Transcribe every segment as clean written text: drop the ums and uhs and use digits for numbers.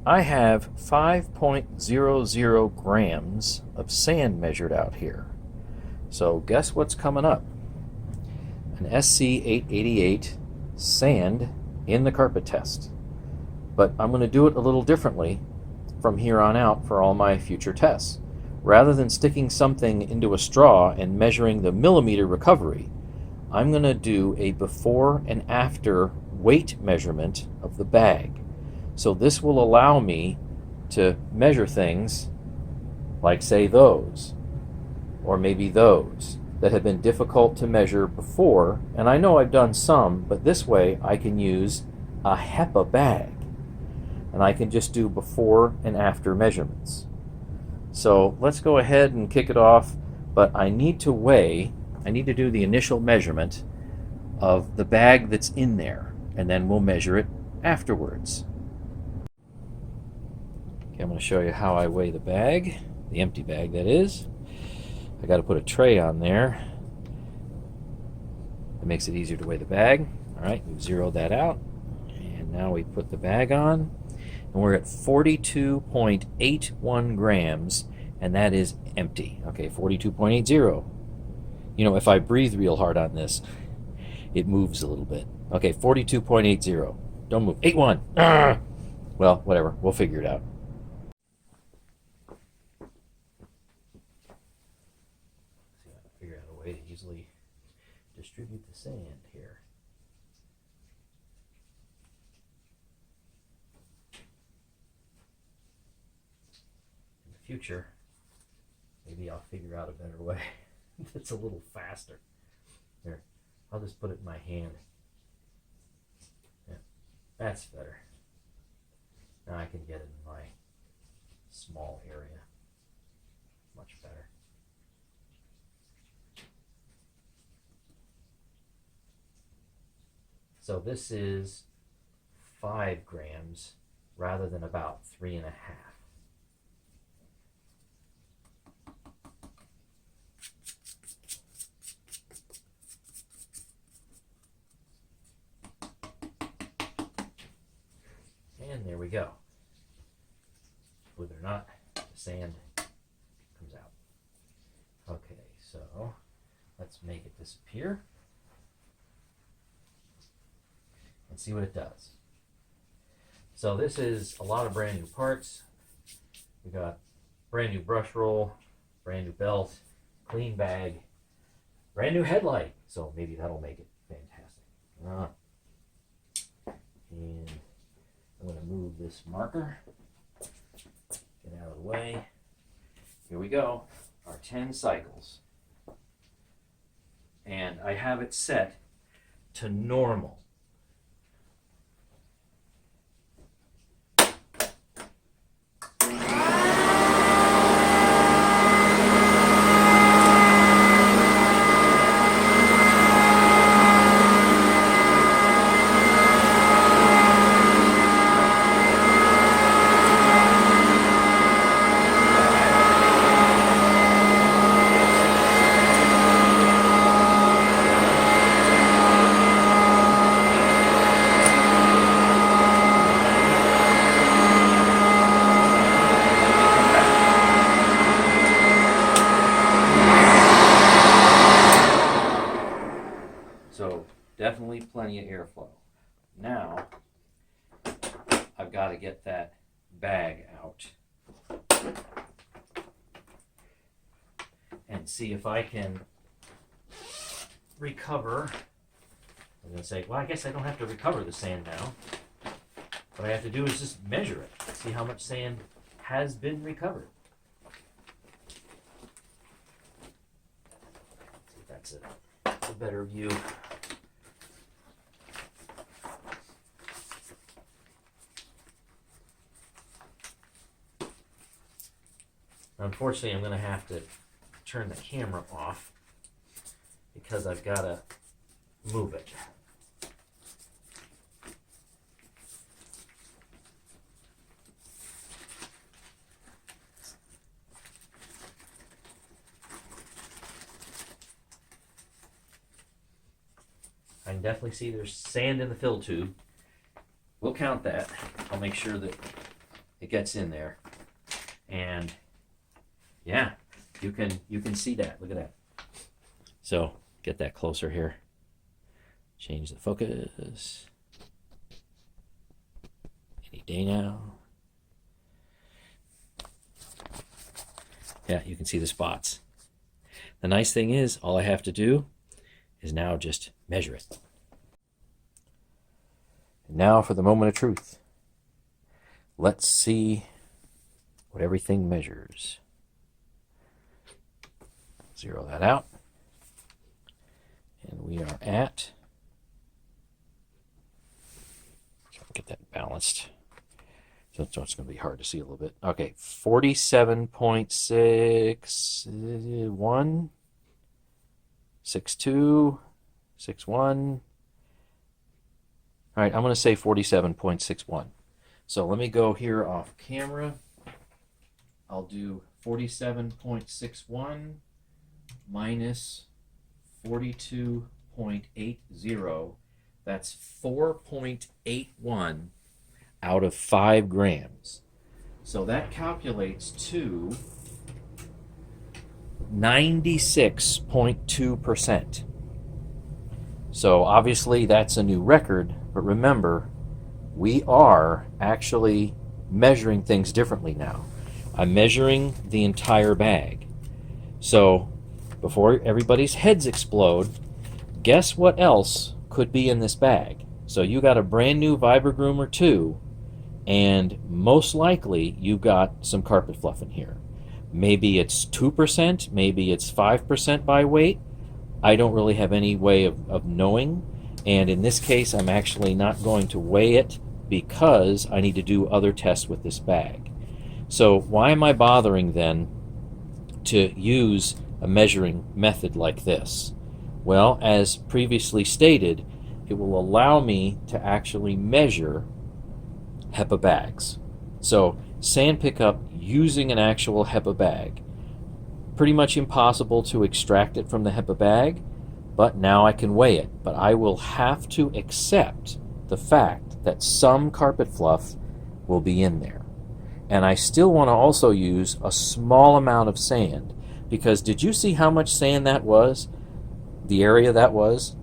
I have 5.00 grams of sand measured out here. So guess what's coming up? An SC888 sand in the carpet test. But I'm going to do it a little differently from here on out for all my future tests. Rather than sticking something into a straw and measuring the millimeter recovery, I'm going to do a before and after weight measurement of the bag. So this will allow me to measure things like, say, those, or maybe those, that have been difficult to measure before. And I know I've done some, but this way I can use a HEPA bag. And I can just do before and after measurements. So let's go ahead and kick it off, but I need to do the initial measurement of the bag that's in there, and then we'll measure it afterwards. Okay, I'm going to show you how I weigh the bag, the empty bag that is. I got to put a tray on there. It makes it easier to weigh the bag. All right, we've zeroed that out, and now we put the bag on. And we're at 42.81 grams, and that is empty. Okay, 42.80. You know, if I breathe real hard on this, it moves a little bit. Okay, 42.80. Don't move. 81. Well, whatever. We'll figure it out. See if I can figure out a way to easily distribute the sand here. Future, maybe I'll figure out a better way that's a little faster. Here, I'll just put it in my hand. Yeah, that's better. Now I can get it in my small area. Much better. So this is 5 grams rather than about 3.5. And there we go. Believe it or not, the sand comes out. Okay, so let's make it disappear and see what it does. So this is a lot of brand new parts. We got brand new brush roll, brand new belt, clean bag, brand new headlight. So maybe that'll make it fantastic. And I'm going to move this marker, get out of the way. Here we go, our 10 cycles. And I have it set to normal. So definitely plenty of airflow. Now I've got to get that bag out and see if I can recover. I'm going to say, well, I guess I don't have to recover the sand now. What I have to do is just measure it, see how much sand has been recovered. See if that's a better view. Unfortunately, I'm going to have to turn the camera off because I've got to move it. I can definitely see there's sand in the fill tube. We'll count that. I'll make sure that it gets in there. And yeah, you can see that. Look at that. So get that closer here. Change the focus. Any day now. Yeah, you can see the spots. The nice thing is, all I have to do is now just measure it. And now for the moment of truth. Let's see what everything measures. Zero that out. And we are at, get that balanced. So it's going to be hard to see a little bit. Okay, 47.61, 62, 61. All right, I'm going to say 47.61. So let me go here off camera. I'll do 47.61 minus 42.80. That's 4.81 out of 5 grams. So that calculates to 96.2%. So obviously that's a new record, but remember, we are actually measuring things differently now. I'm measuring the entire bag. So before everybody's heads explode, guess what else could be in this bag? So you got a brand new Vibra or 2, and most likely you've got some carpet fluff in here. Maybe it's 2%, maybe it's 5% by weight. I don't really have any way of knowing, and in this case I'm actually not going to weigh it because I need to do other tests with this bag. So why am I bothering then to use a measuring method like this? Well, as previously stated, it will allow me to actually measure HEPA bags. So sand pickup using an actual HEPA bag. Pretty much impossible to extract it from the HEPA bag, but now I can weigh it. But I will have to accept the fact that some carpet fluff will be in there. And I still want to also use a small amount of sand, because did you see how much sand that was? The area that was?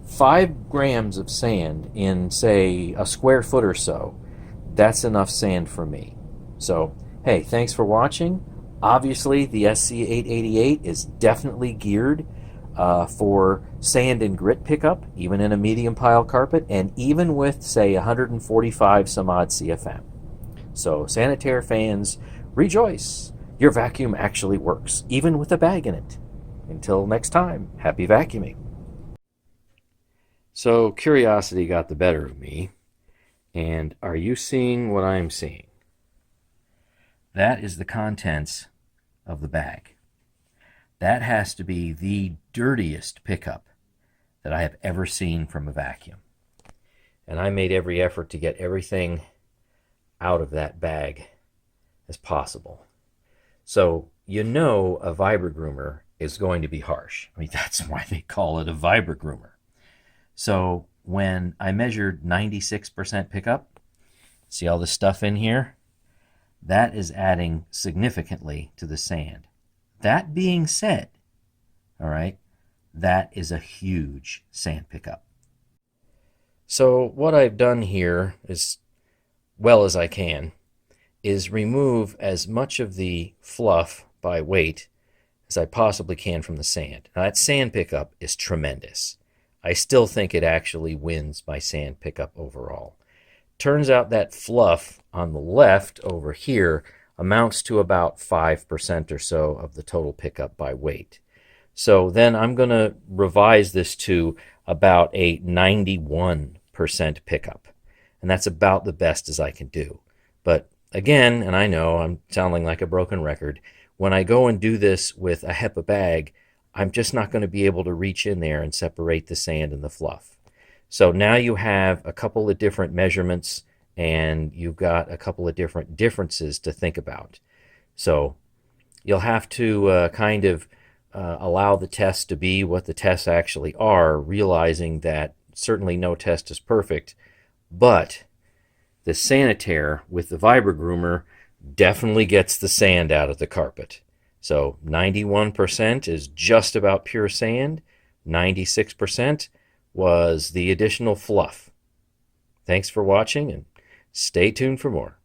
5 grams of sand in, say, a square foot or so. That's enough sand for me. So, hey, thanks for watching. Obviously, the SC888 is definitely geared for sand and grit pickup, even in a medium pile carpet, and even with, say, 145 some odd CFM. So, Sanitaire fans, rejoice! Your vacuum actually works, even with a bag in it. Until next time, happy vacuuming. So, curiosity got the better of me, and are you seeing what I'm seeing? That is the contents of the bag. That has to be the dirtiest pickup that I have ever seen from a vacuum. And I made every effort to get everything out of that bag as possible. So you know a Vibra groomer is going to be harsh. I mean, that's why they call it a Vibra groomer. So when I measured 96% pickup, see all the stuff in here? That is adding significantly to the sand. That being said, all right, that is a huge sand pickup. So what I've done here, as well as I can, is remove as much of the fluff by weight as I possibly can from the sand. Now that sand pickup is tremendous. I still think it actually wins my sand pickup overall. Turns out that fluff on the left over here amounts to about 5% or so of the total pickup by weight. So then I'm going to revise this to about a 91% pickup. And that's about the best as I can do. But again, and I know I'm sounding like a broken record, when I go and do this with a HEPA bag, I'm just not going to be able to reach in there and separate the sand and the fluff. So now you have a couple of different measurements, and you've got a couple of different differences to think about. So you'll have to kind of allow the tests to be what the tests actually are, realizing that certainly no test is perfect, but the Sanitaire with the Vibra Groomer definitely gets the sand out of the carpet. So 91% is just about pure sand. 96% was the additional fluff. Thanks for watching, and stay tuned for more.